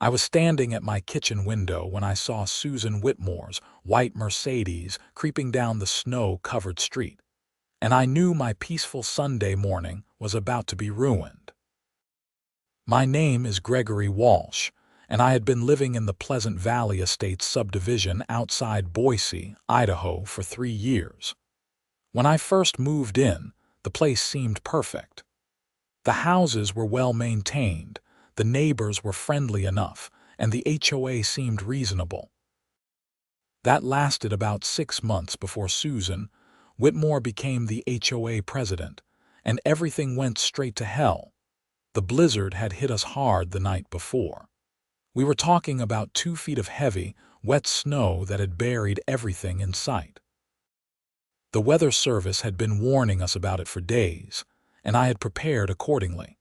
I was standing at my kitchen window when I saw Susan Whitmore's white Mercedes creeping down the snow-covered street, and I knew my peaceful Sunday morning was about to be ruined. My name is Gregory Walsh, and I had been living in the Pleasant Valley Estates subdivision outside Boise, Idaho, for 3 years. When I first moved in, the place seemed perfect. The houses were well maintained, the neighbors were friendly enough, and the HOA seemed reasonable. That lasted about 6 months before Susan Whitmore became the HOA president, and everything went straight to hell. The blizzard had hit us hard the night before. We were talking about 2 feet of heavy, wet snow that had buried everything in sight. The weather service had been warning us about it for days, and I had prepared accordingly.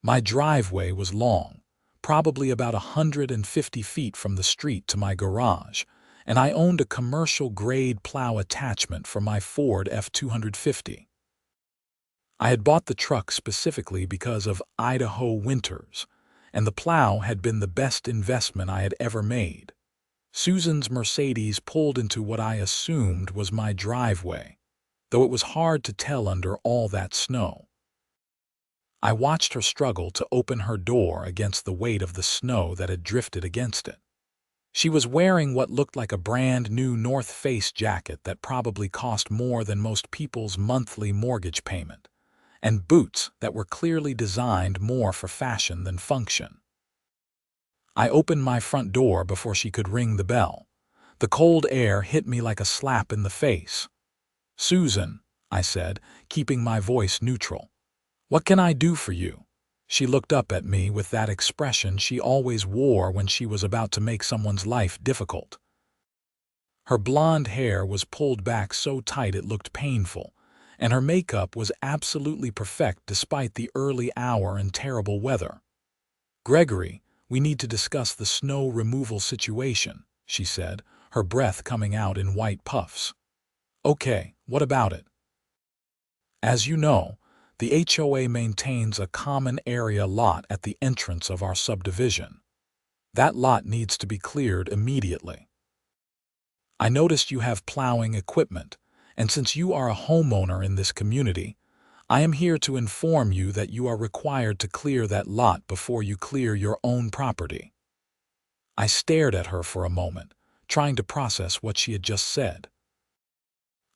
My driveway was long, probably about 150 feet from the street to my garage, and I owned a commercial-grade plow attachment for my Ford F-250. I had bought the truck specifically because of Idaho winters, and the plow had been the best investment I had ever made. Susan's Mercedes pulled into what I assumed was my driveway, though it was hard to tell under all that snow. I watched her struggle to open her door against the weight of the snow that had drifted against it. She was wearing what looked like a brand-new North Face jacket that probably cost more than most people's monthly mortgage payment, and boots that were clearly designed more for fashion than function. I opened my front door before she could ring the bell. The cold air hit me like a slap in the face. "Susan," I said, keeping my voice neutral, "what can I do for you?" She looked up at me with that expression she always wore when she was about to make someone's life difficult. Her blonde hair was pulled back so tight it looked painful, and her makeup was absolutely perfect despite the early hour and terrible weather. "Gregory, we need to discuss the snow removal situation," she said, her breath coming out in white puffs. "Okay, what about it?" "As you know, the HOA maintains a common area lot at the entrance of our subdivision. That lot needs to be cleared immediately. I noticed you have plowing equipment, and since you are a homeowner in this community, I am here to inform you that you are required to clear that lot before you clear your own property." I stared at her for a moment, trying to process what she had just said.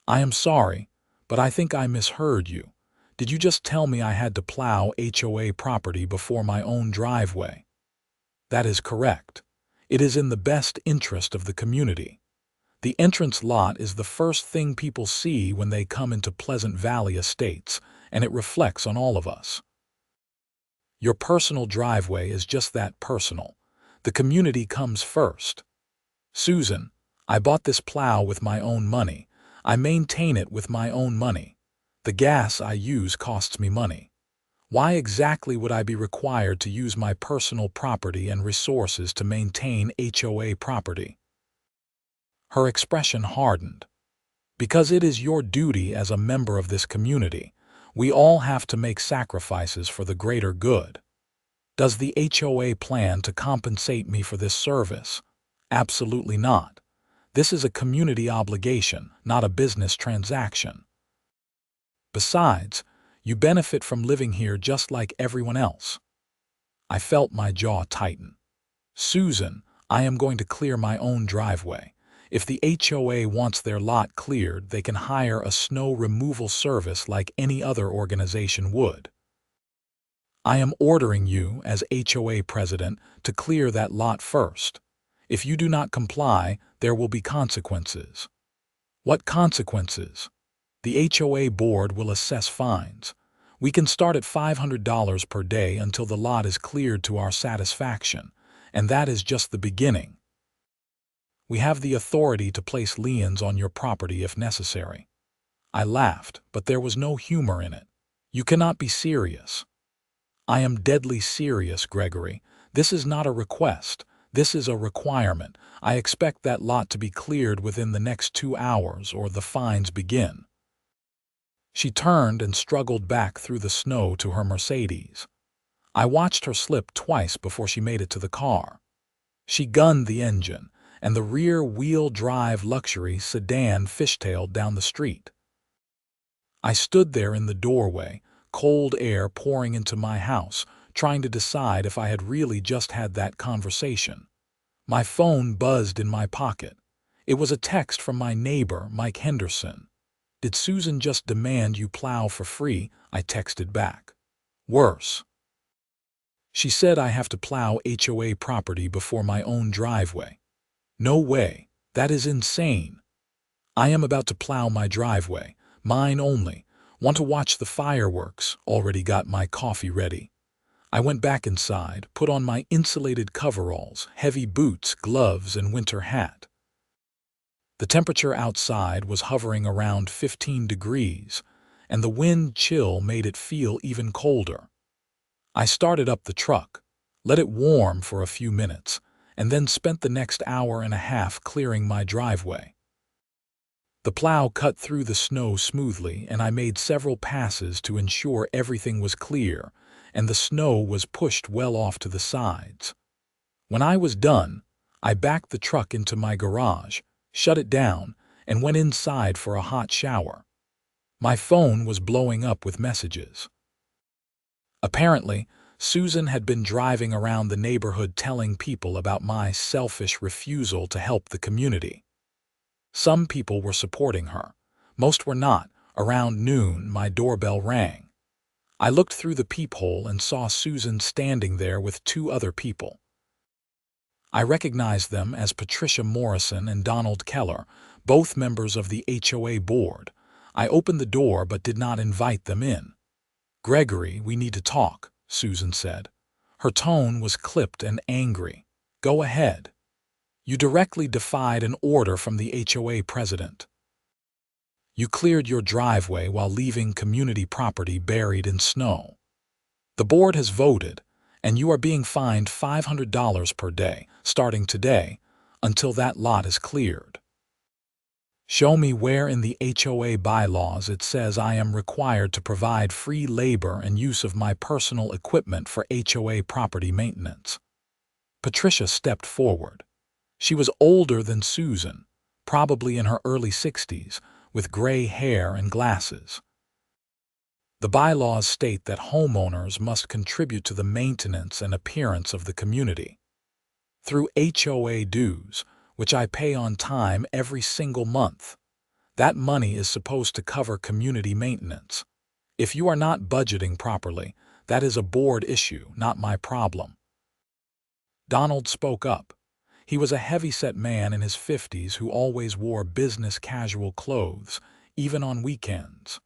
"I am sorry, but I think I misheard you. Did you just tell me I had to plow HOA property before my own driveway?" "That is correct. It is in the best interest of the community. The entrance lot is the first thing people see when they come into Pleasant Valley Estates, and it reflects on all of us. Your personal driveway is just that personal. The community comes first. Susan, I bought this plow with my own money. I maintain it with my own money. The gas I use costs me money. Why exactly would I be required to use my personal property and resources to maintain HOA property?" Her expression hardened. "Because it is your duty as a member of this community. We all have to make sacrifices for the greater good. Does the HOA plan to compensate me for this service? Absolutely not. This is a community obligation, not a business transaction. Besides, you benefit from living here just like everyone else." I felt my jaw tighten. "Susan, I am going to clear my own driveway. If the HOA wants their lot cleared, they can hire a snow removal service like any other organization would. I am ordering you, as HOA president, to clear that lot first. If you do not comply, there will be consequences." "What consequences?" "The HOA board will assess fines. We can start at $500 per day until the lot is cleared to our satisfaction, and that is just the beginning. We have the authority to place liens on your property if necessary." I laughed, but there was no humor in it. "You cannot be serious." "I am deadly serious, Gregory. This is not a request. This is a requirement. I expect that lot to be cleared within the next 2 hours or the fines begin." She turned and struggled back through the snow to her Mercedes. I watched her slip twice before she made it to the car. She gunned the engine, and the rear-wheel drive luxury sedan fishtailed down the street. I stood there in the doorway, cold air pouring into my house, trying to decide if I had really just had that conversation. My phone buzzed in my pocket. It was a text from my neighbor, Mike Henderson. "Did Susan just demand you plow for free?" I texted back. "Worse. She said I have to plow HOA property before my own driveway." "No way. That is insane. I am about to plow my driveway. Mine only. Want to watch the fireworks. Already got my coffee ready." I went back inside, put on my insulated coveralls, heavy boots, gloves, and winter hat. The temperature outside was hovering around 15 degrees, and the wind chill made it feel even colder. I started up the truck, let it warm for a few minutes, and then spent the next hour and a half clearing my driveway. The plow cut through the snow smoothly, and I made several passes to ensure everything was clear and the snow was pushed well off to the sides. When I was done, I backed the truck into my garage, shut it down, and went inside for a hot shower. My phone was blowing up with messages. Apparently, Susan had been driving around the neighborhood telling people about my selfish refusal to help the community. Some people were supporting her. Most were not. Around noon, my doorbell rang. I looked through the peephole and saw Susan standing there with two other people. I recognized them as Patricia Morrison and Donald Keller, both members of the HOA board. I opened the door but did not invite them in. "Gregory, we need to talk," Susan said. Her tone was clipped and angry. "Go ahead. You directly defied an order from the HOA president. You cleared your driveway while leaving community property buried in snow. The board has voted, and you are being fined $500 per day, starting today, until that lot is cleared. Show me where in the HOA bylaws it says I am required to provide free labor and use of my personal equipment for HOA property maintenance." Patricia stepped forward. She was older than Susan, probably in her early 60s, with gray hair and glasses. "The bylaws state that homeowners must contribute to the maintenance and appearance of the community. Through HOA dues, which I pay on time every single month. That money is supposed to cover community maintenance. If you are not budgeting properly, that is a board issue, not my problem." Donald spoke up. He was a heavy-set man in his 50s who always wore business casual clothes, even on weekends.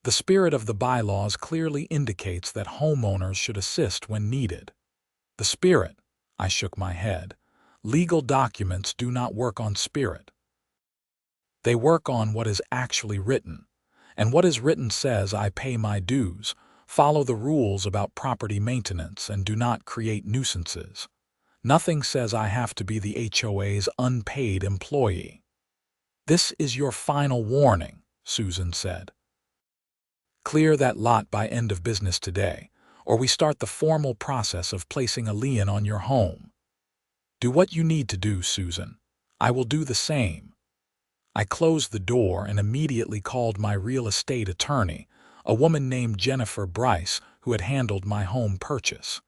"The spirit of the bylaws clearly indicates that homeowners should assist when needed." "The spirit?" I shook my head. "Legal documents do not work on spirit. They work on what is actually written. And what is written says I pay my dues, follow the rules about property maintenance, and do not create nuisances. Nothing says I have to be the HOA's unpaid employee." "This is your final warning," Susan said. "Clear that lot by end of business today, or we start the formal process of placing a lien on your home. Do what you need to do, Susan. I will do the same." I closed the door and immediately called my real estate attorney, a woman named Jennifer Bryce, who had handled my home purchase.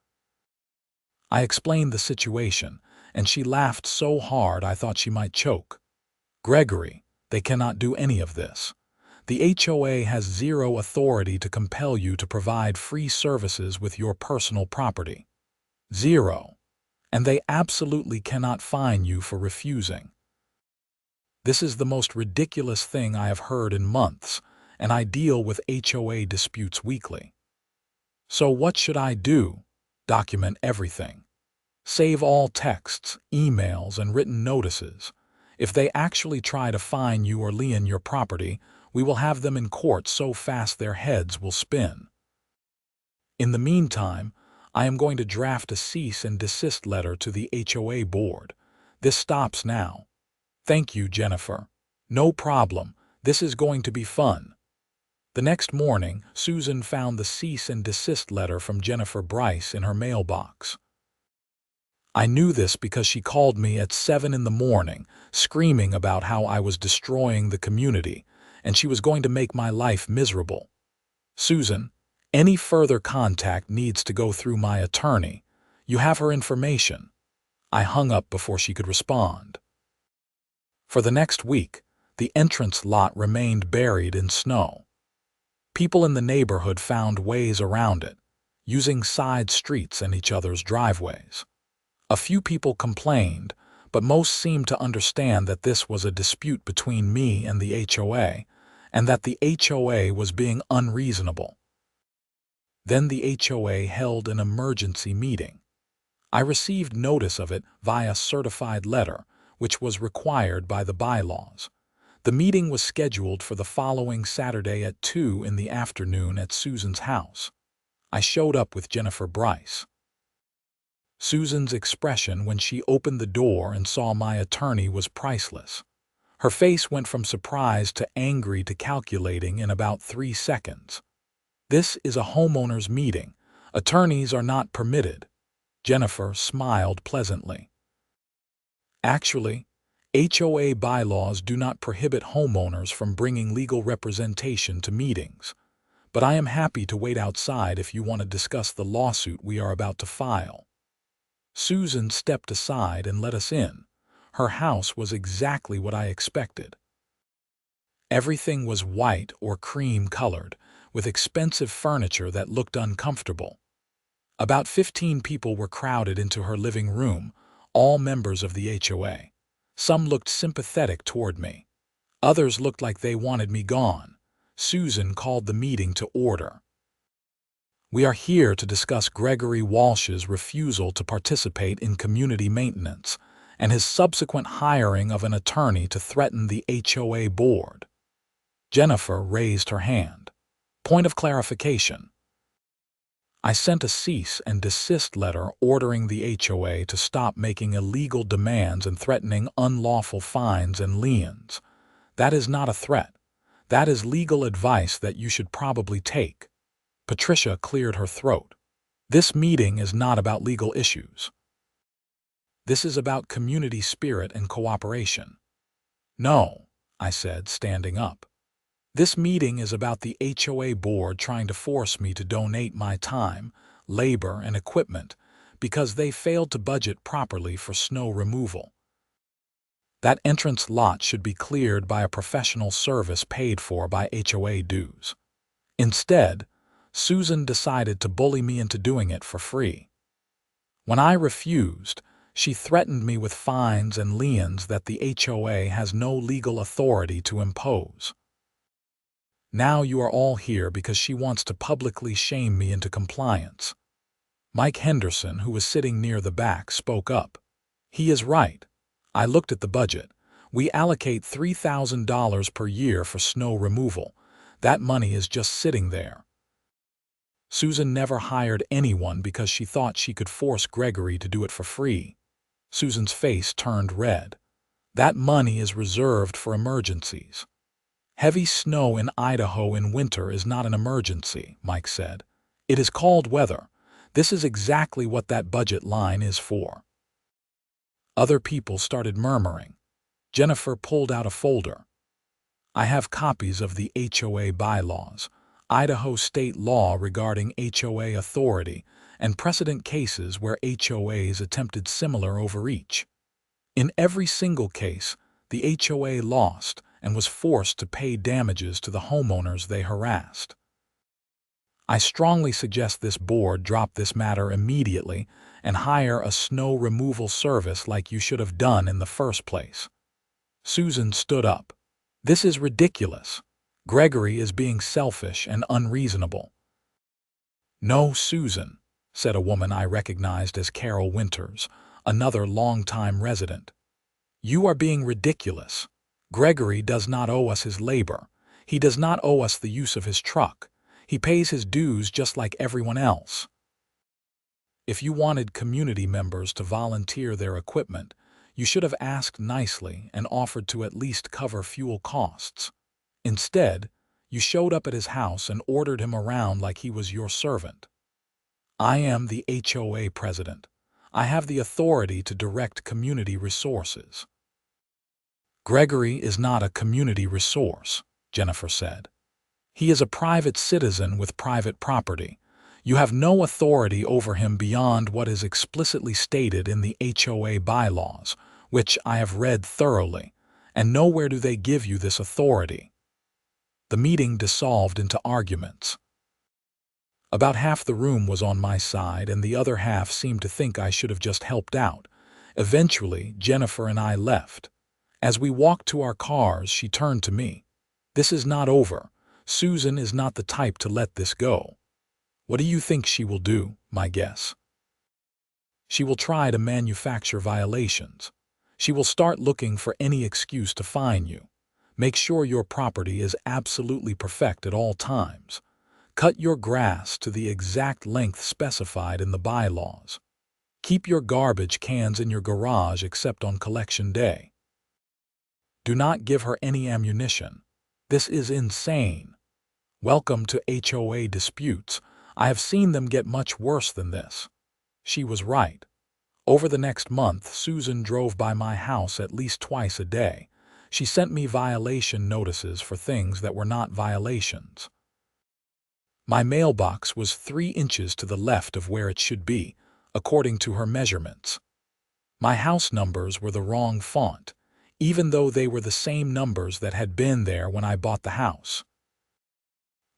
I explained the situation, and she laughed so hard I thought she might choke. "Gregory, they cannot do any of this. The HOA has zero authority to compel you to provide free services with your personal property. Zero. And they absolutely cannot fine you for refusing. This is the most ridiculous thing I have heard in months, and I deal with HOA disputes weekly. So what should I do? Document everything. Save all texts, emails, and written notices. If they actually try to fine you or lien your property, we will have them in court so fast their heads will spin. In the meantime, I am going to draft a cease and desist letter to the HOA board. This stops now. Thank you, Jennifer. No problem. This is going to be fun." The next morning, Susan found the cease and desist letter from Jennifer Bryce in her mailbox. I knew this because she called me at 7 in the morning, screaming about how I was destroying the community, and she was going to make my life miserable. Susan, any further contact needs to go through my attorney. You have her information. I hung up before she could respond. For the next week, the entrance lot remained buried in snow. People in the neighborhood found ways around it, using side streets and each other's driveways. A few people complained, but most seemed to understand that this was a dispute between me and the HOA, and that the HOA was being unreasonable. Then the HOA held an emergency meeting. I received notice of it via certified letter, which was required by the bylaws. The meeting was scheduled for the following Saturday at 2 in the afternoon at Susan's house. I showed up with Jennifer Bryce. Susan's expression when she opened the door and saw my attorney was priceless. Her face went from surprise to angry to calculating in about 3 seconds. "This is a homeowners meeting. Attorneys are not permitted." Jennifer smiled pleasantly. "Actually, HOA bylaws do not prohibit homeowners from bringing legal representation to meetings, but I am happy to wait outside if you want to discuss the lawsuit we are about to file." Susan stepped aside and let us in. Her house was exactly what I expected. Everything was white or cream-colored, with expensive furniture that looked uncomfortable. About 15 people were crowded into her living room, all members of the HOA. Some looked sympathetic toward me. Others looked like they wanted me gone. Susan called the meeting to order. "We are here to discuss Gregory Walsh's refusal to participate in community maintenance and his subsequent hiring of an attorney to threaten the HOA board." Jennifer raised her hand. "Point of clarification. I sent a cease and desist letter ordering the HOA to stop making illegal demands and threatening unlawful fines and liens. That is not a threat. That is legal advice that you should probably take." Patricia cleared her throat. "This meeting is not about legal issues. This is about community spirit and cooperation." "No," I said, standing up. "This meeting is about the HOA board trying to force me to donate my time, labor, and equipment because they failed to budget properly for snow removal. That entrance lot should be cleared by a professional service paid for by HOA dues. Instead, Susan decided to bully me into doing it for free. When I refused, she threatened me with fines and liens that the HOA has no legal authority to impose. Now you are all here because she wants to publicly shame me into compliance." Mike Henderson, who was sitting near the back, spoke up. "He is right. I looked at the budget. We allocate $3,000 per year for snow removal. That money is just sitting there. Susan never hired anyone because she thought she could force Gregory to do it for free." Susan's face turned red. "That money is reserved for emergencies." "Heavy snow in Idaho in winter is not an emergency," Mike said. "It is cold weather. This is exactly what that budget line is for." Other people started murmuring. Jennifer pulled out a folder. "I have copies of the HOA bylaws, Idaho state law regarding HOA authority, and precedent cases where HOAs attempted similar overreach. In every single case, the HOA lost and was forced to pay damages to the homeowners they harassed. I strongly suggest this board drop this matter immediately and hire a snow removal service like you should have done in the first place." Susan stood up. "This is ridiculous. Gregory is being selfish and unreasonable." "No, Susan," said a woman I recognized as Carol Winters, another longtime resident. "You are being ridiculous. Gregory does not owe us his labor. He does not owe us the use of his truck. He pays his dues just like everyone else. If you wanted community members to volunteer their equipment, you should have asked nicely and offered to at least cover fuel costs. Instead, You showed up at his house and ordered him around like he was your servant. I am the HOA president. I have the authority to direct community resources." "Gregory is not a community resource," Jennifer said. "He is a private citizen with private property. You have no authority over him beyond what is explicitly stated in the HOA bylaws, which I have read thoroughly, and nowhere do they give you this authority." The meeting dissolved into arguments. About half the room was on my side, and the other half seemed to think I should have just helped out. Eventually, Jennifer and I left. As we walked to our cars, she turned to me. "This is not over. Susan is not the type to let this go." "What do you think she will do?" "My guess. She will try to manufacture violations. She will start looking for any excuse to fine you. Make sure your property is absolutely perfect at all times. Cut your grass to the exact length specified in the bylaws. Keep your garbage cans in your garage except on collection day. Do not give her any ammunition. This is insane. Welcome to HOA disputes. I have seen them get much worse than this." She was right. Over the next month, Susan drove by my house at least twice a day. She sent me violation notices for things that were not violations. My mailbox was 3 inches to the left of where it should be, according to her measurements. My house numbers were the wrong font, even though they were the same numbers that had been there when I bought the house.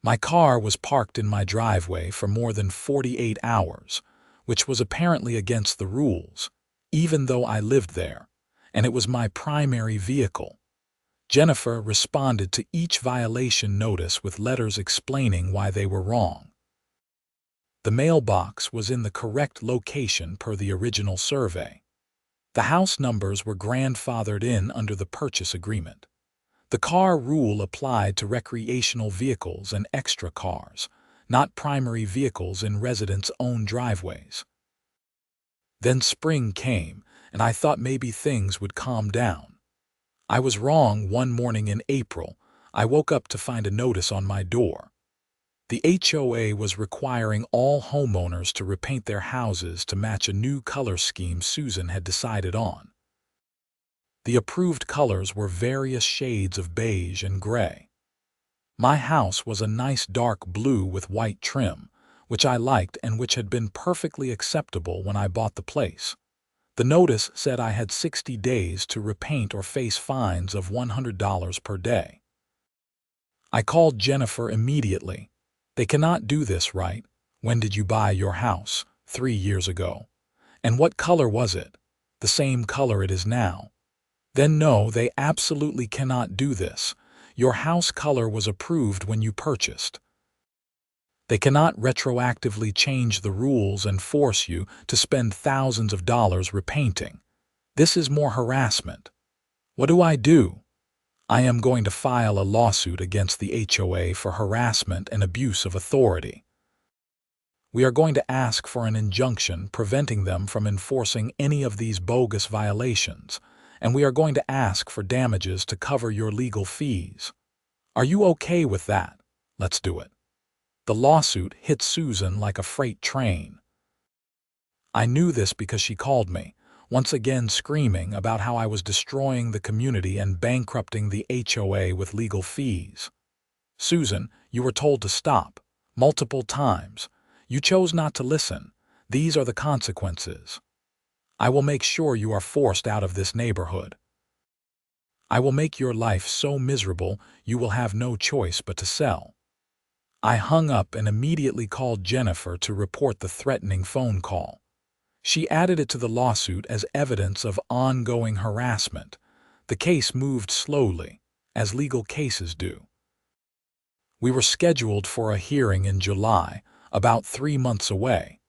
My car was parked in my driveway for more than 48 hours, which was apparently against the rules, even though I lived there, and it was my primary vehicle. Jennifer responded to each violation notice with letters explaining why they were wrong. The mailbox was in the correct location per the original survey. The house numbers were grandfathered in under the purchase agreement. The car rule applied to recreational vehicles and extra cars, not primary vehicles in residents-owned driveways. Then spring came, and I thought maybe things would calm down. I was wrong. One morning in April, I woke up to find a notice on my door. The HOA was requiring all homeowners to repaint their houses to match a new color scheme Susan had decided on. The approved colors were various shades of beige and gray. My house was a nice dark blue with white trim, which I liked and which had been perfectly acceptable when I bought the place. The notice said I had 60 days to repaint or face fines of $100 per day. I called Jennifer immediately. "They cannot do this, right? When did you buy your house?" 3 years ago. "And what color was it?" "The same color it is now." "Then no, they absolutely cannot do this. Your house color was approved when you purchased. They cannot retroactively change the rules and force you to spend thousands of dollars repainting. This is more harassment." "What do I do?" "I am going to file a lawsuit against the HOA for harassment and abuse of authority. We are going to ask for an injunction preventing them from enforcing any of these bogus violations, and we are going to ask for damages to cover your legal fees. Are you okay with that? Let's do it." The lawsuit hit Susan like a freight train. I knew this because she called me, once again screaming about how I was destroying the community and bankrupting the HOA with legal fees. "Susan, you were told to stop, multiple times. You chose not to listen. These are the consequences. I will make sure you are forced out of this neighborhood. I will make your life so miserable you will have no choice but to sell." I hung up and immediately called Jennifer to report the threatening phone call. She added it to the lawsuit as evidence of ongoing harassment. The case moved slowly, as legal cases do. We were scheduled for a hearing in July, about 3 months away.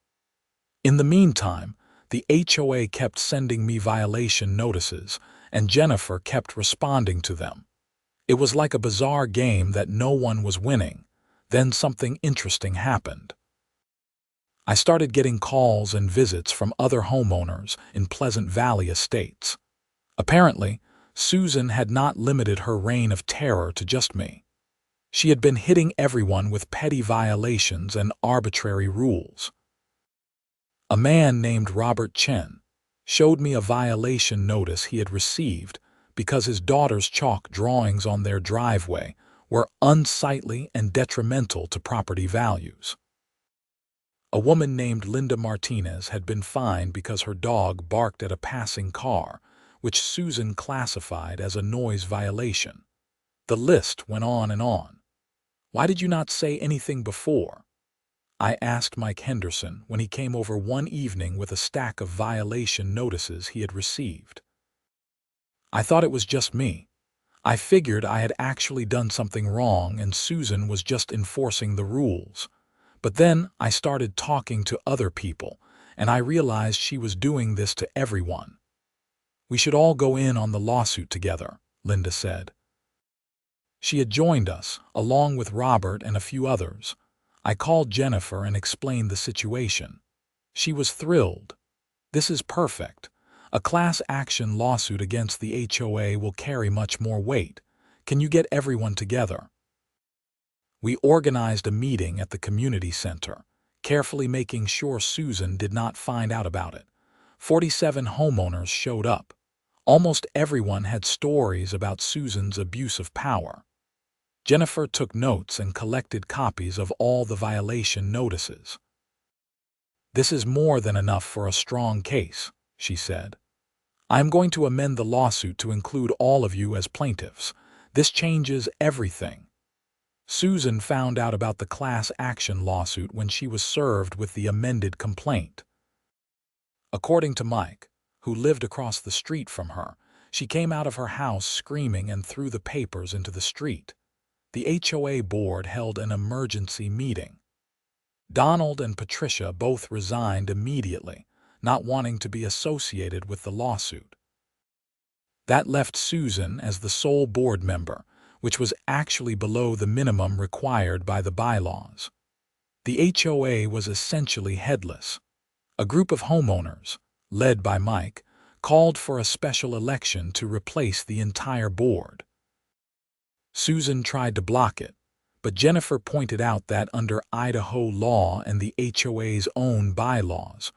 In the meantime, the HOA kept sending me violation notices, and Jennifer kept responding to them. It was like a bizarre game that no one was winning. Then something interesting happened. I started getting calls and visits from other homeowners in Pleasant Valley estates. Apparently, Susan had not limited her reign of terror to just me. She had been hitting everyone with petty violations and arbitrary rules. A man named Robert Chen showed me a violation notice he had received because his daughter's chalk drawings on their driveway were unsightly and detrimental to property values. A woman named Linda Martinez had been fined because her dog barked at a passing car, which Susan classified as a noise violation. The list went on and on. "Why did you not say anything before?" I asked Mike Henderson when he came over one evening with a stack of violation notices he had received. "I thought it was just me. I figured I had actually done something wrong and Susan was just enforcing the rules. But then I started talking to other people, and I realized she was doing this to everyone." "We should all go in on the lawsuit together," Linda said. She had joined us, along with Robert and a few others. I called Jennifer and explained the situation. She was thrilled. "This is perfect. A class action lawsuit against the HOA will carry much more weight. Can you get everyone together?" We organized a meeting at the community center, carefully making sure Susan did not find out about it. 47 homeowners showed up. Almost everyone had stories about Susan's abuse of power. Jennifer took notes and collected copies of all the violation notices. "This is more than enough for a strong case," she said. "I am going to amend the lawsuit to include all of you as plaintiffs. This changes everything." Susan found out about the class action lawsuit when she was served with the amended complaint. According to Mike, who lived across the street from her, she came out of her house screaming and threw the papers into the street. The HOA board held an emergency meeting. Donald and Patricia both resigned immediately, not wanting to be associated with the lawsuit. That left Susan as the sole board member, which was actually below the minimum required by the bylaws. The HOA was essentially headless. A group of homeowners, led by Mike, called for a special election to replace the entire board. Susan tried to block it, but Jennifer pointed out that under Idaho law and the HOA's own bylaws,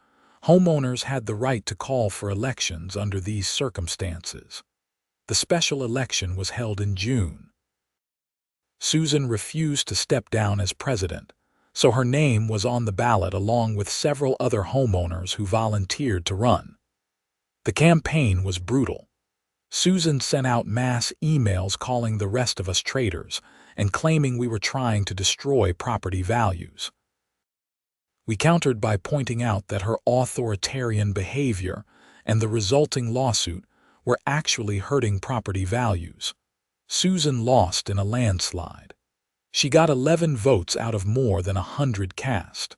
homeowners had the right to call for elections under these circumstances. The special election was held in June. Susan refused to step down as president, so her name was on the ballot along with several other homeowners who volunteered to run. The campaign was brutal. Susan sent out mass emails calling the rest of us traitors and claiming we were trying to destroy property values. We countered by pointing out that her authoritarian behavior and the resulting lawsuit were actually hurting property values. Susan lost in a landslide. She got 11 votes out of more than 100 cast.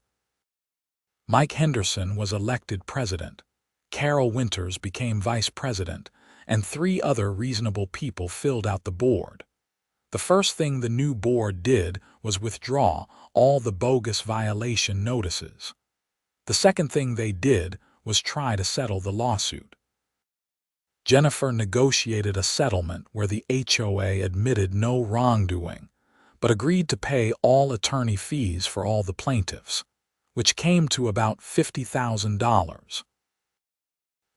Mike Henderson was elected president. Carol Winters became vice president, and 3 other reasonable people filled out the board. The first thing the new board did was withdraw all the bogus violation notices. The second thing they did was try to settle the lawsuit. Jennifer negotiated a settlement where the HOA admitted no wrongdoing, but agreed to pay all attorney fees for all the plaintiffs, which came to about $50,000.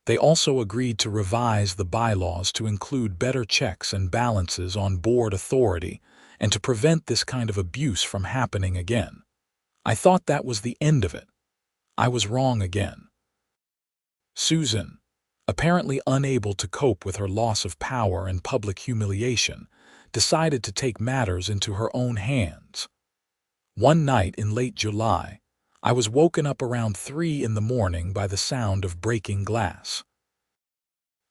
They also agreed to revise the bylaws to include better checks and balances on board authority and to prevent this kind of abuse from happening again. I thought that was the end of it. I was wrong again. Susan, apparently unable to cope with her loss of power and public humiliation, decided to take matters into her own hands. One night in late July, I was woken up around 3 in the morning by the sound of breaking glass.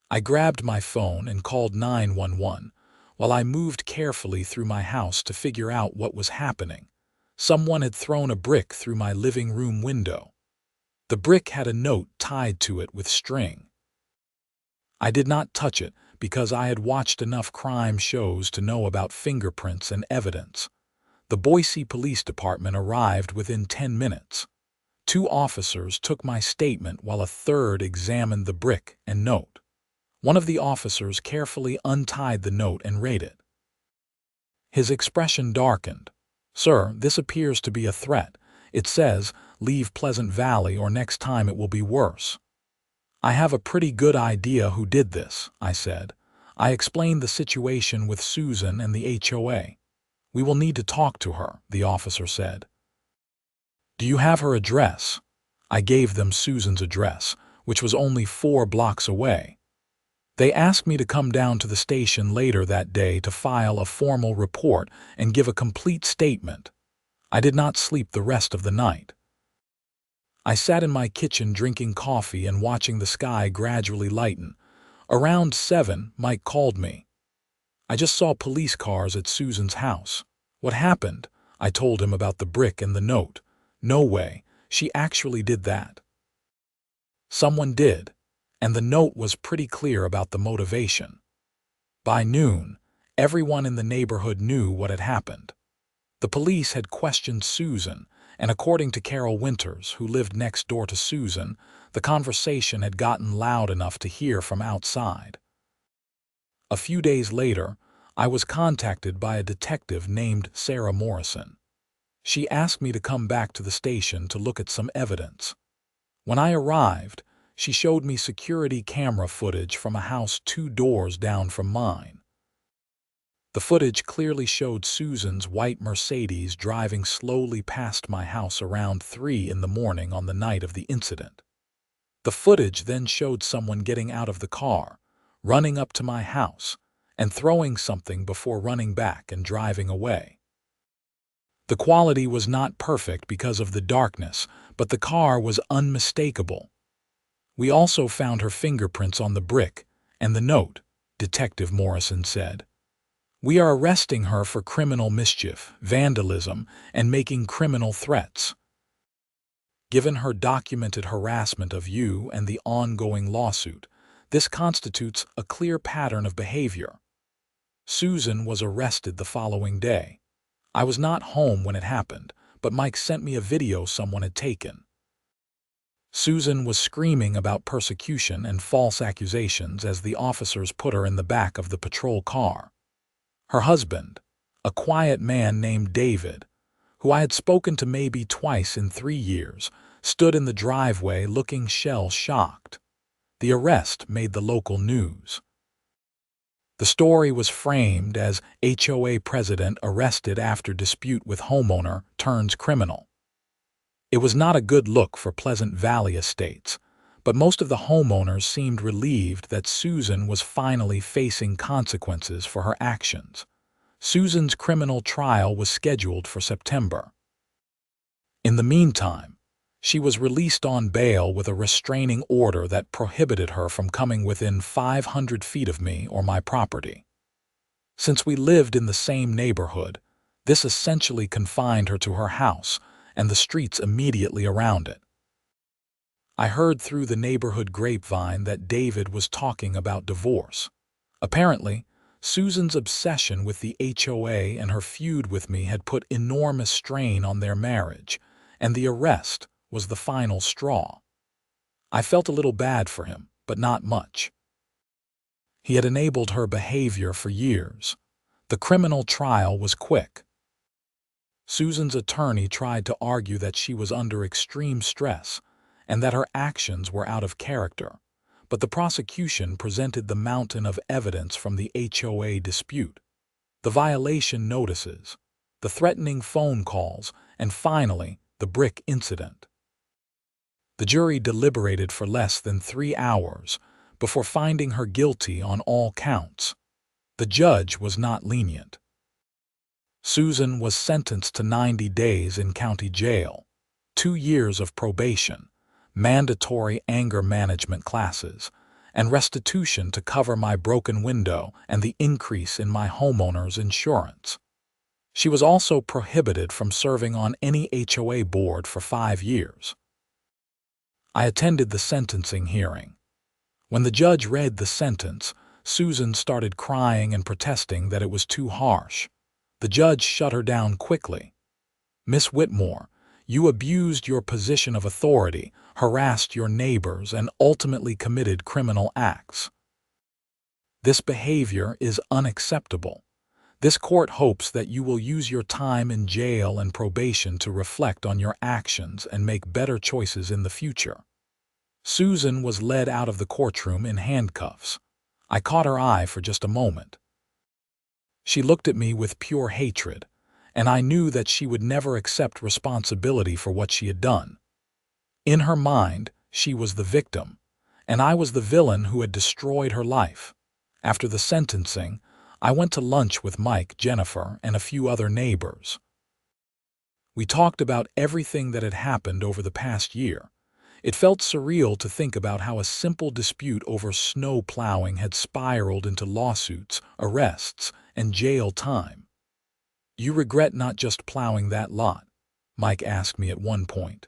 I grabbed my phone and called 911 while I moved carefully through my house to figure out what was happening. Someone had thrown a brick through my living room window. The brick had a note tied to it with string. I did not touch it because I had watched enough crime shows to know about fingerprints and evidence. The Boise Police Department arrived within 10 minutes. 2 officers took my statement while a third examined the brick and note. One of the officers carefully untied the note and read it. His expression darkened. "Sir, this appears to be a threat. It says, 'Leave Pleasant Valley or next time it will be worse.'" "I have a pretty good idea who did this," I said. "I explained the situation with Susan and the HOA. We will need to talk to her," the officer said. "Do you have her address?" I gave them Susan's address, which was only 4 blocks away. They asked me to come down to the station later that day to file a formal report and give a complete statement. I did not sleep the rest of the night. I sat in my kitchen drinking coffee and watching the sky gradually lighten. Around 7, Mike called me. "I just saw police cars at Susan's house." "What happened?" I told him about the brick and the note. "No way, she actually did that." "Someone did, and the note was pretty clear about the motivation." By noon, everyone in the neighborhood knew what had happened. The police had questioned Susan, and according to Carol Winters, who lived next door to Susan, the conversation had gotten loud enough to hear from outside. A few days later, I was contacted by a detective named Sarah Morrison. She asked me to come back to the station to look at some evidence. When I arrived, she showed me security camera footage from a house 2 doors down from mine. The footage clearly showed Susan's white Mercedes driving slowly past my house around 3 in the morning on the night of the incident. The footage then showed someone getting out of the car, running up to my house, and throwing something before running back and driving away. The quality was not perfect because of the darkness, but the car was unmistakable. We also found her fingerprints on the brick and the note, Detective Morrison said. "We are arresting her for criminal mischief, vandalism, and making criminal threats. Given her documented harassment of you and the ongoing lawsuit, this constitutes a clear pattern of behavior." Susan was arrested the following day. I was not home when it happened, but Mike sent me a video someone had taken. Susan was screaming about persecution and false accusations as the officers put her in the back of the patrol car. Her husband, a quiet man named David, who I had spoken to maybe twice in 3 years, stood in the driveway looking shell-shocked. The arrest made the local news. The story was framed as HOA president arrested after dispute with homeowner turns criminal. It was not a good look for Pleasant Valley estates, but most of the homeowners seemed relieved that Susan was finally facing consequences for her actions. Susan's criminal trial was scheduled for September. In the meantime, she was released on bail with a restraining order that prohibited her from coming within 500 feet of me or my property. Since we lived in the same neighborhood, this essentially confined her to her house and the streets immediately around it. I heard through the neighborhood grapevine that David was talking about divorce. Apparently, Susan's obsession with the HOA and her feud with me had put enormous strain on their marriage, and the arrest was the final straw. I felt a little bad for him, but not much. He had enabled her behavior for years. The criminal trial was quick. Susan's attorney tried to argue that she was under extreme stress and that her actions were out of character, but the prosecution presented the mountain of evidence from the HOA dispute, the violation notices, the threatening phone calls, and finally, the brick incident. The jury deliberated for less than 3 hours before finding her guilty on all counts. The judge was not lenient. Susan was sentenced to 90 days in county jail, 2 years of probation, mandatory anger management classes, and restitution to cover my broken window and the increase in my homeowner's insurance. She was also prohibited from serving on any HOA board for 5 years. I attended the sentencing hearing. When the judge read the sentence, Susan started crying and protesting that it was too harsh. The judge shut her down quickly. "Miss Whitmore, you abused your position of authority, harassed your neighbors, and ultimately committed criminal acts. This behavior is unacceptable. This court hopes that you will use your time in jail and probation to reflect on your actions and make better choices in the future." Susan was led out of the courtroom in handcuffs. I caught her eye for just a moment. She looked at me with pure hatred, and I knew that she would never accept responsibility for what she had done. In her mind, she was the victim, and I was the villain who had destroyed her life. After the sentencing, I went to lunch with Mike, Jennifer, and a few other neighbors. We talked about everything that had happened over the past year. It felt surreal to think about how a simple dispute over snow plowing had spiraled into lawsuits, arrests, and jail time. "You regret not just plowing that lot?" Mike asked me at one point.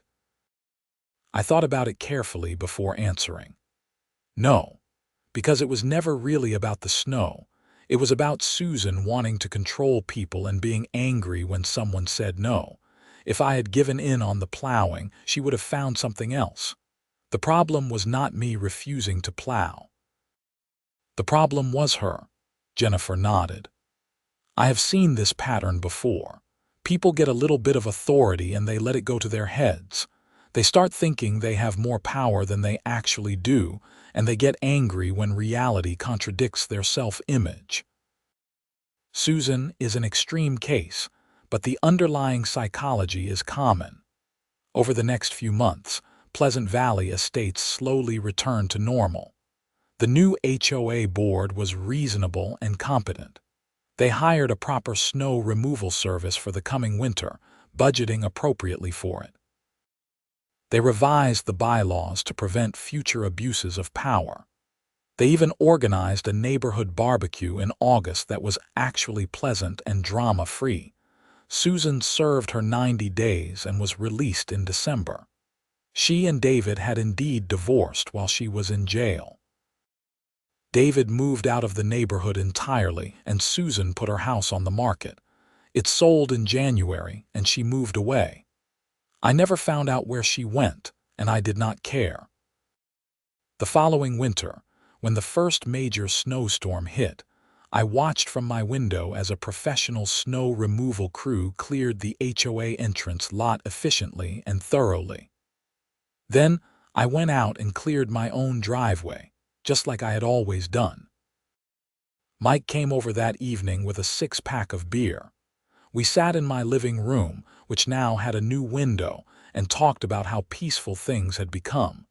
I thought about it carefully before answering. No, because it was never really about the snow. It was about Susan wanting to control people and being angry when someone said no. If I had given in on the plowing, she would have found something else. The problem was not me refusing to plow. The problem was her. Jennifer nodded. I have seen this pattern before. People get a little bit of authority and they let it go to their heads. They start thinking they have more power than they actually do, and they get angry when reality contradicts their self-image. Susan is an extreme case, but the underlying psychology is common. Over the next few months, Pleasant Valley estates slowly returned to normal. The new HOA board was reasonable and competent. They hired a proper snow removal service for the coming winter, budgeting appropriately for it. They revised the bylaws to prevent future abuses of power. They even organized a neighborhood barbecue in August that was actually pleasant and drama-free. Susan served her 90 days and was released in December. She and David had indeed divorced while she was in jail. David moved out of the neighborhood entirely, and Susan put her house on the market. It sold in January, and she moved away. I never found out where she went, and I did not care. The following winter, when the first major snowstorm hit, I watched from my window as a professional snow removal crew cleared the HOA entrance lot efficiently and thoroughly. Then I went out and cleared my own driveway, just like I had always done. Mike came over that evening with a 6-pack of beer. We sat in my living room, which now had a new window, and talked about how peaceful things had become.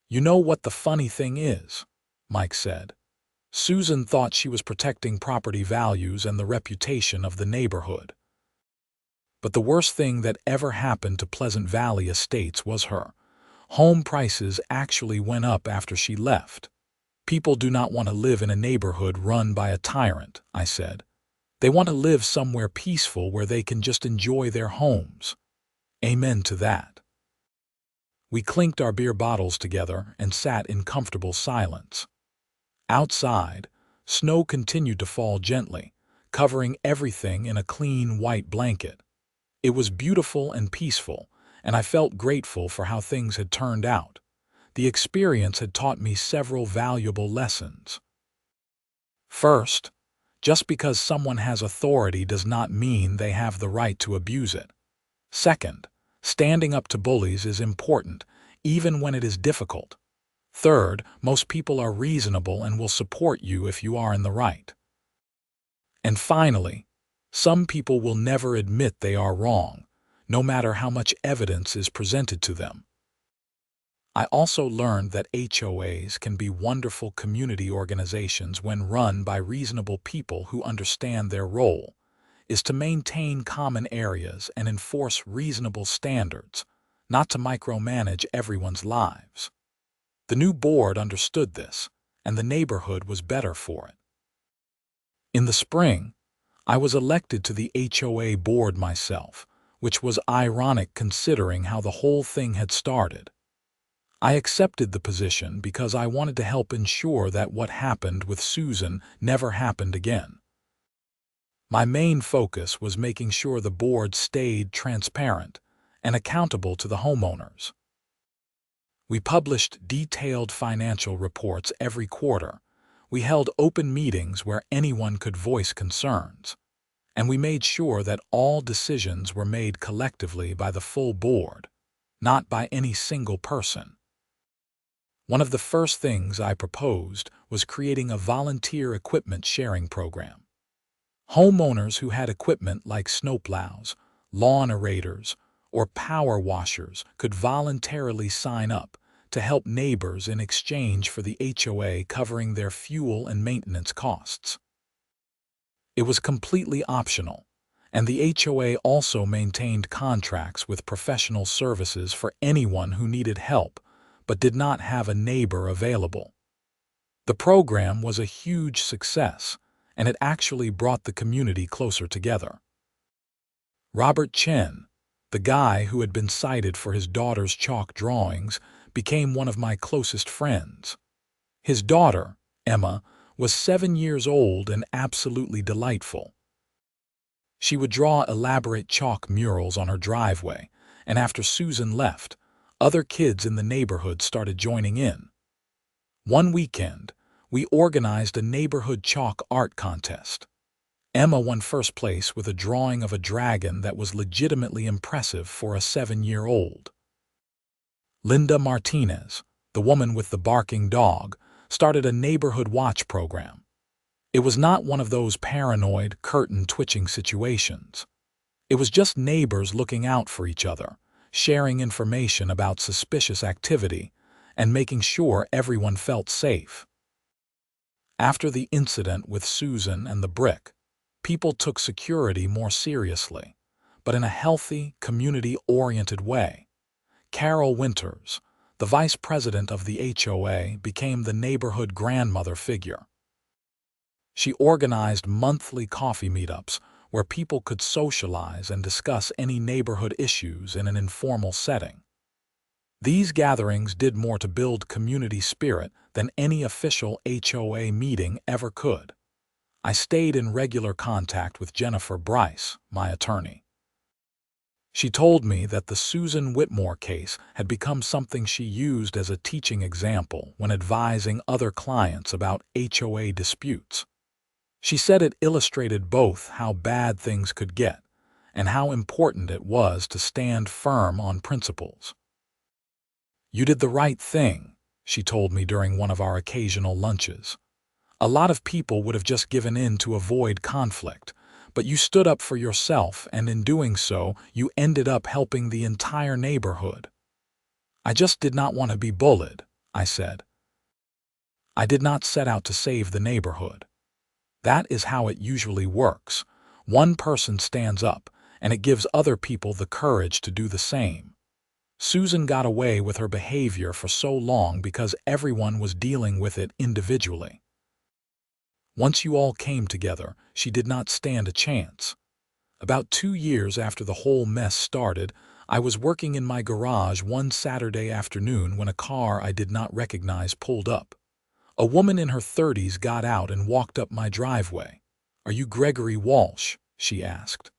"You know what the funny thing is?" Mike said. "Susan thought she was protecting property values and the reputation of the neighborhood. But the worst thing that ever happened to Pleasant Valley Estates was her. Home prices actually went up after she left. People do not want to live in a neighborhood run by a tyrant," I said. "They want to live somewhere peaceful where they can just enjoy their homes." Amen to that. We clinked our beer bottles together and sat in comfortable silence. Outside, snow continued to fall gently, covering everything in a clean white blanket. It was beautiful and peaceful, and I felt grateful for how things had turned out. The experience had taught me several valuable lessons. First, just because someone has authority does not mean they have the right to abuse it. Second, standing up to bullies is important, even when it is difficult. Third, most people are reasonable and will support you if you are in the right. And finally, some people will never admit they are wrong, no matter how much evidence is presented to them. I also learned that HOAs can be wonderful community organizations when run by reasonable people who understand their role is to maintain common areas and enforce reasonable standards, not to micromanage everyone's lives. The new board understood this, and the neighborhood was better for it. In the spring, I was elected to the HOA board myself, which was ironic considering how the whole thing had started. I accepted the position because I wanted to help ensure that what happened with Susan never happened again. My main focus was making sure the board stayed transparent and accountable to the homeowners. We published detailed financial reports every quarter. We held open meetings where anyone could voice concerns. and we made sure that all decisions were made collectively by the full board, not by any single person. One of the first things I proposed was creating a volunteer equipment sharing program. Homeowners who had equipment like snowplows, lawn aerators, or power washers could voluntarily sign up to help neighbors in exchange for the HOA covering their fuel and maintenance costs. It was completely optional, and the HOA also maintained contracts with professional services for anyone who needed help but did not have a neighbor available. The program was a huge success, and it actually brought the community closer together. Robert Chen, the guy who had been cited for his daughter's chalk drawings, became one of my closest friends. His daughter, Emma, was 7 years old and absolutely delightful. She would draw elaborate chalk murals on her driveway, and after Susan left, other kids in the neighborhood started joining in. One weekend, we organized a neighborhood chalk art contest. Emma won first place with a drawing of a dragon that was legitimately impressive for a 7-year-old. Linda Martinez, the woman with the barking dog, started a neighborhood watch program. It was not one of those paranoid, curtain-twitching situations. It was just neighbors looking out for each other, sharing information about suspicious activity, and making sure everyone felt safe. After the incident with Susan and the brick, people took security more seriously, but in a healthy, community-oriented way. Carol Winters, the vice president of the HOA, became the neighborhood grandmother figure. She organized monthly coffee meetups where people could socialize and discuss any neighborhood issues in an informal setting. These gatherings did more to build community spirit than any official HOA meeting ever could. I stayed in regular contact with Jennifer Bryce, my attorney. She told me that the Susan Whitmore case had become something she used as a teaching example when advising other clients about HOA disputes. She said it illustrated both how bad things could get and how important it was to stand firm on principles. "You did the right thing," she told me during one of our occasional lunches. "A lot of people would have just given in to avoid conflict, but you stood up for yourself, and in doing so, you ended up helping the entire neighborhood." "I just did not want to be bullied," I said. "I did not set out to save the neighborhood. That is how it usually works. One person stands up, and it gives other people the courage to do the same. Susan got away with her behavior for so long because everyone was dealing with it individually. Once you all came together, she did not stand a chance. About 2 years after the whole mess started, I was working in my garage one Saturday afternoon when a car I did not recognize pulled up. A woman in her 30s got out and walked up my driveway. "Are you Gregory Walsh?" she asked.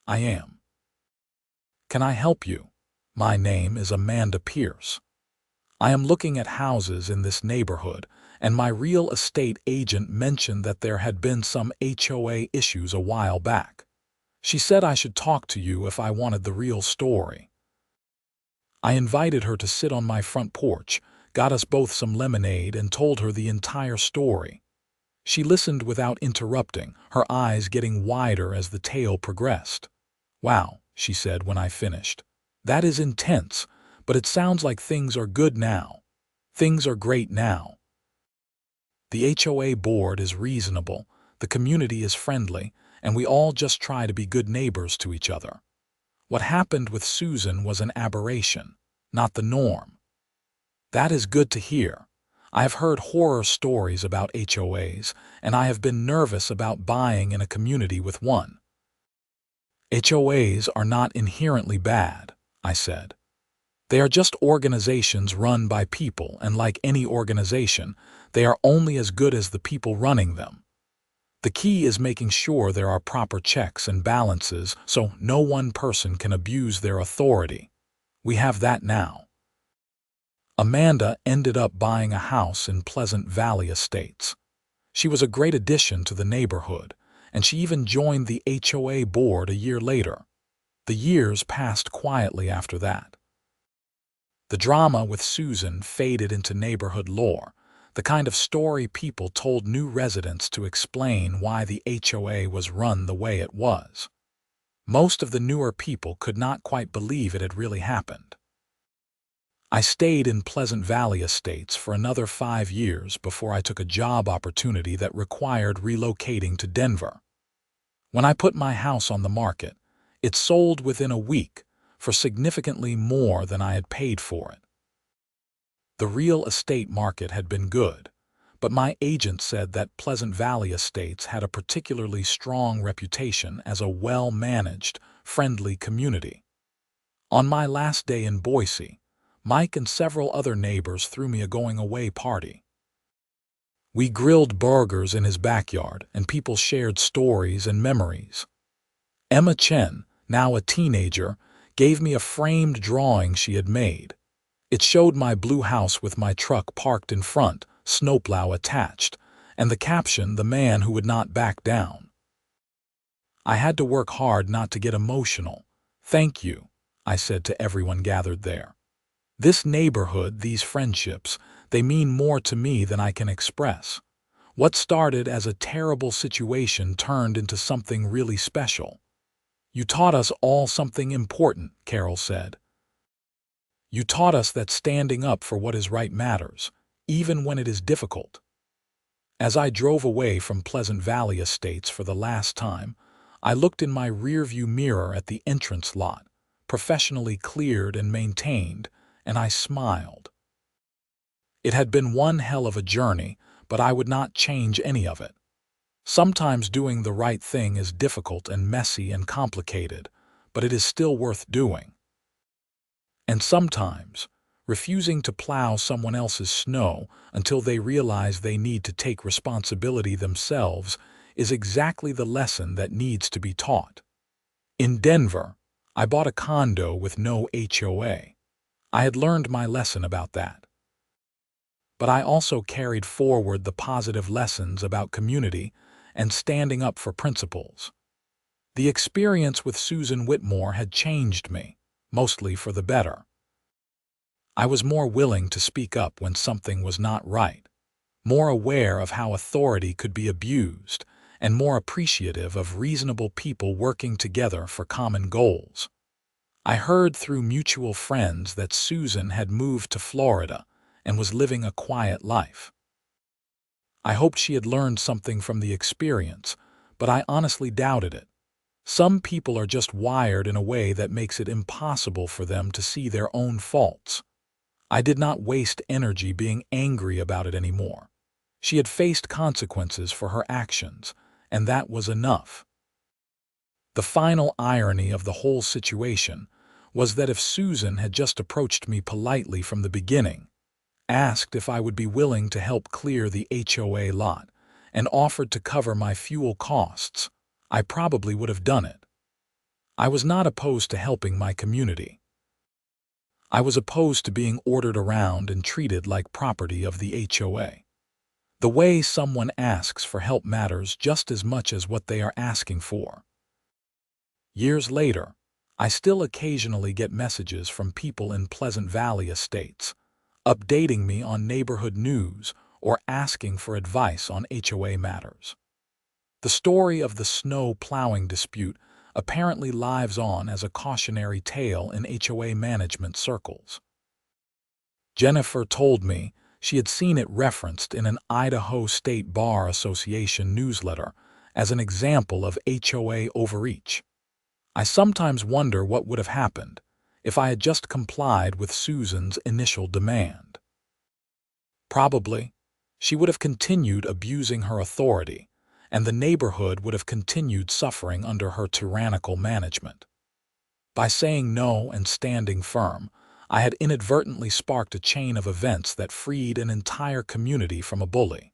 "I am." "Can I help you? My name is Amanda Pierce. I am looking at houses in this neighborhood, and my real estate agent mentioned that there had been some HOA issues a while back. She said I should talk to you if I wanted the real story." I invited her to sit on my front porch, got us both some lemonade, and told her the entire story. She listened without interrupting, her eyes getting wider as the tale progressed. "Wow," she said when I finished. "That is intense, but it sounds like things are good now. Things are great now. The HOA board is reasonable, the community is friendly, and we all just try to be good neighbors to each other. What happened with Susan was an aberration, not the norm." "That is good to hear. I have heard horror stories about HOAs, and I have been nervous about buying in a community with one." "HOAs are not inherently bad," I said. "They are just organizations run by people, and like any organization, they are only as good as the people running them. The key is making sure there are proper checks and balances so no one person can abuse their authority. We have that now." Amanda ended up buying a house in Pleasant Valley Estates. She was a great addition to the neighborhood, and she even joined the HOA board a year later. The years passed quietly after that. The drama with Susan faded into neighborhood lore, the kind of story people told new residents to explain why the HOA was run the way it was. Most of the newer people could not quite believe it had really happened. I stayed in Pleasant Valley Estates for another 5 years before I took a job opportunity that required relocating to Denver. When I put my house on the market, it sold within a week for significantly more than I had paid for it. The real estate market had been good, but my agent said that Pleasant Valley Estates had a particularly strong reputation as a well-managed, friendly community. On my last day in Boise, Mike and several other neighbors threw me a going-away party. We grilled burgers in his backyard, and people shared stories and memories. Emma Chen, now a teenager, gave me a framed drawing she had made. It showed my blue house with my truck parked in front, snowplow attached, and the caption, "The man who would not back down." I had to work hard not to get emotional. "Thank you," I said to everyone gathered there. This neighborhood, these friendships, they mean more to me than I can express. What started as a terrible situation turned into something really special. "You taught us all something important," Carol said. "You taught us that standing up for what is right matters, even when it is difficult." As I drove away from Pleasant Valley Estates for the last time, I looked in my rearview mirror at the entrance lot, professionally cleared and maintained, and I smiled. It had been one hell of a journey, but I would not change any of it. Sometimes doing the right thing is difficult and messy and complicated, but it is still worth doing. And sometimes, refusing to plow someone else's snow until they realize they need to take responsibility themselves is exactly the lesson that needs to be taught. In Denver, I bought a condo with no HOA. I had learned my lesson about that. But I also carried forward the positive lessons about community and standing up for principles. The experience with Susan Whitmore had changed me, mostly for the better. I was more willing to speak up when something was not right, more aware of how authority could be abused, and more appreciative of reasonable people working together for common goals. I heard through mutual friends that Susan had moved to Florida and was living a quiet life. I hoped she had learned something from the experience, but I honestly doubted it. Some people are just wired in a way that makes it impossible for them to see their own faults. I did not waste energy being angry about it anymore. She had faced consequences for her actions, and that was enough. The final irony of the whole situation was that if Susan had just approached me politely from the beginning, asked if I would be willing to help clear the HOA lot, and offered to cover my fuel costs, I probably would have done it. I was not opposed to helping my community. I was opposed to being ordered around and treated like property of the HOA. The way someone asks for help matters just as much as what they are asking for. Years later, I still occasionally get messages from people in Pleasant Valley Estates, updating me on neighborhood news or asking for advice on HOA matters. The story of the snow plowing dispute apparently lives on as a cautionary tale in HOA management circles. Jennifer told me she had seen it referenced in an Idaho State Bar Association newsletter as an example of HOA overreach. I sometimes wonder what would have happened if I had just complied with Susan's initial demand. Probably, she would have continued abusing her authority, and the neighborhood would have continued suffering under her tyrannical management. By saying no and standing firm, I had inadvertently sparked a chain of events that freed an entire community from a bully.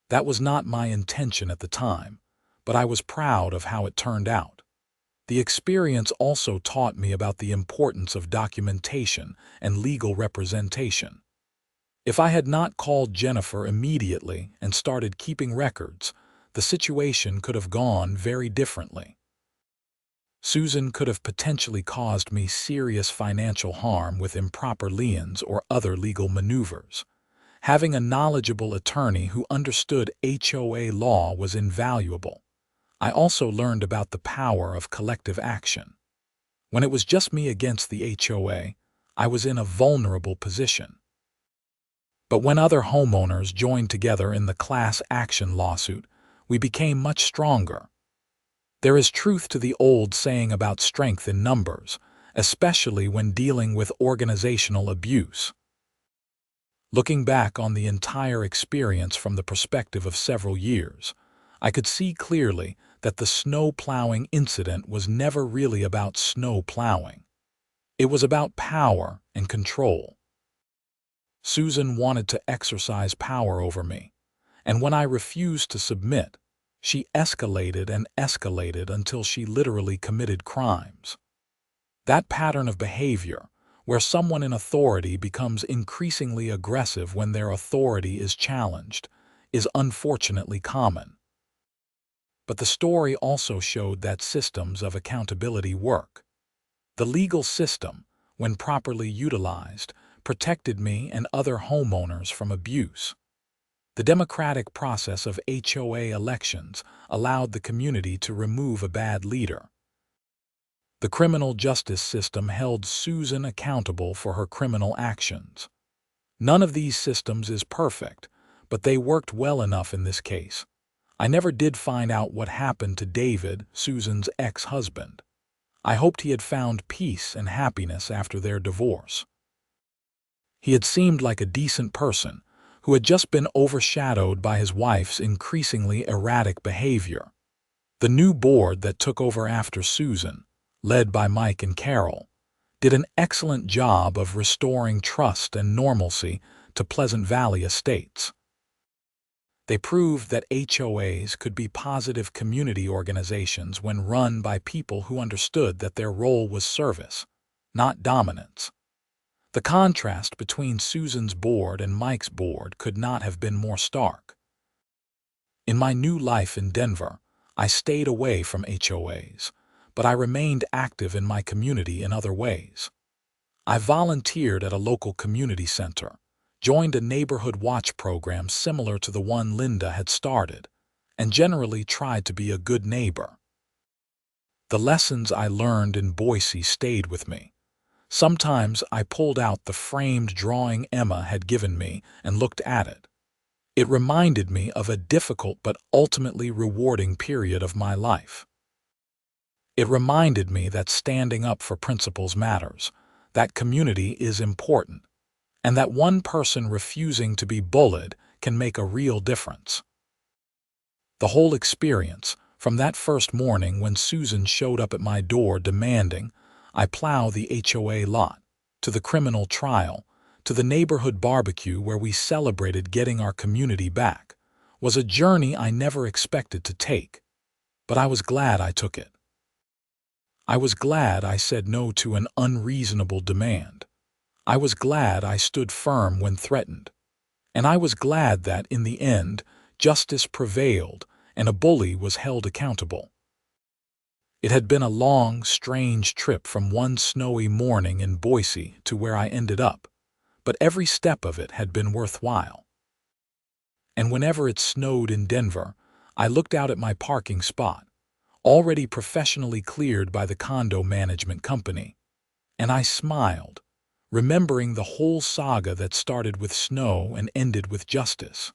That was not my intention at the time, but I was proud of how it turned out. The experience also taught me about the importance of documentation and legal representation. If I had not called Jennifer immediately and started keeping records, the situation could have gone very differently. Susan could have potentially caused me serious financial harm with improper liens or other legal maneuvers. Having a knowledgeable attorney who understood HOA law was invaluable. I also learned about the power of collective action. When it was just me against the HOA, I was in a vulnerable position. But when other homeowners joined together in the class action lawsuit, we became much stronger. There is truth to the old saying about strength in numbers, especially when dealing with organizational abuse. Looking back on the entire experience from the perspective of several years, I could see clearly that the snow plowing incident was never really about snow plowing. It was about power and control. Susan wanted to exercise power over me, and when I refused to submit, she escalated and escalated until she literally committed crimes. That pattern of behavior, where someone in authority becomes increasingly aggressive when their authority is challenged, is unfortunately common. But the story also showed that systems of accountability work. The legal system, when properly utilized, protected me and other homeowners from abuse. The democratic process of HOA elections allowed the community to remove a bad leader. The criminal justice system held Susan accountable for her criminal actions. None of these systems is perfect, but they worked well enough in this case. I never did find out what happened to David, Susan's ex-husband. I hoped he had found peace and happiness after their divorce. He had seemed like a decent person who had just been overshadowed by his wife's increasingly erratic behavior. The new board that took over after Susan, led by Mike and Carol, did an excellent job of restoring trust and normalcy to Pleasant Valley Estates. They proved that HOAs could be positive community organizations when run by people who understood that their role was service, not dominance. The contrast between Susan's board and Mike's board could not have been more stark. In my new life in Denver, I stayed away from HOAs, but I remained active in my community in other ways. I volunteered at a local community center, joined a neighborhood watch program similar to the one Linda had started, and generally tried to be a good neighbor. The lessons I learned in Boise stayed with me. Sometimes I pulled out the framed drawing Emma had given me and looked at it. It reminded me of a difficult but ultimately rewarding period of my life. It reminded me that standing up for principles matters, that community is important, and that one person refusing to be bullied can make a real difference. The whole experience, from that first morning when Susan showed up at my door demanding I plow the HOA lot, to the criminal trial, to the neighborhood barbecue where we celebrated getting our community back, was a journey I never expected to take, but I was glad I took it. I was glad I said no to an unreasonable demand. I was glad I stood firm when threatened. And I was glad that, in the end, justice prevailed and a bully was held accountable. It had been a long, strange trip from one snowy morning in Boise to where I ended up, but every step of it had been worthwhile. And whenever it snowed in Denver, I looked out at my parking spot, already professionally cleared by the condo management company, and I smiled, remembering the whole saga that started with snow and ended with justice.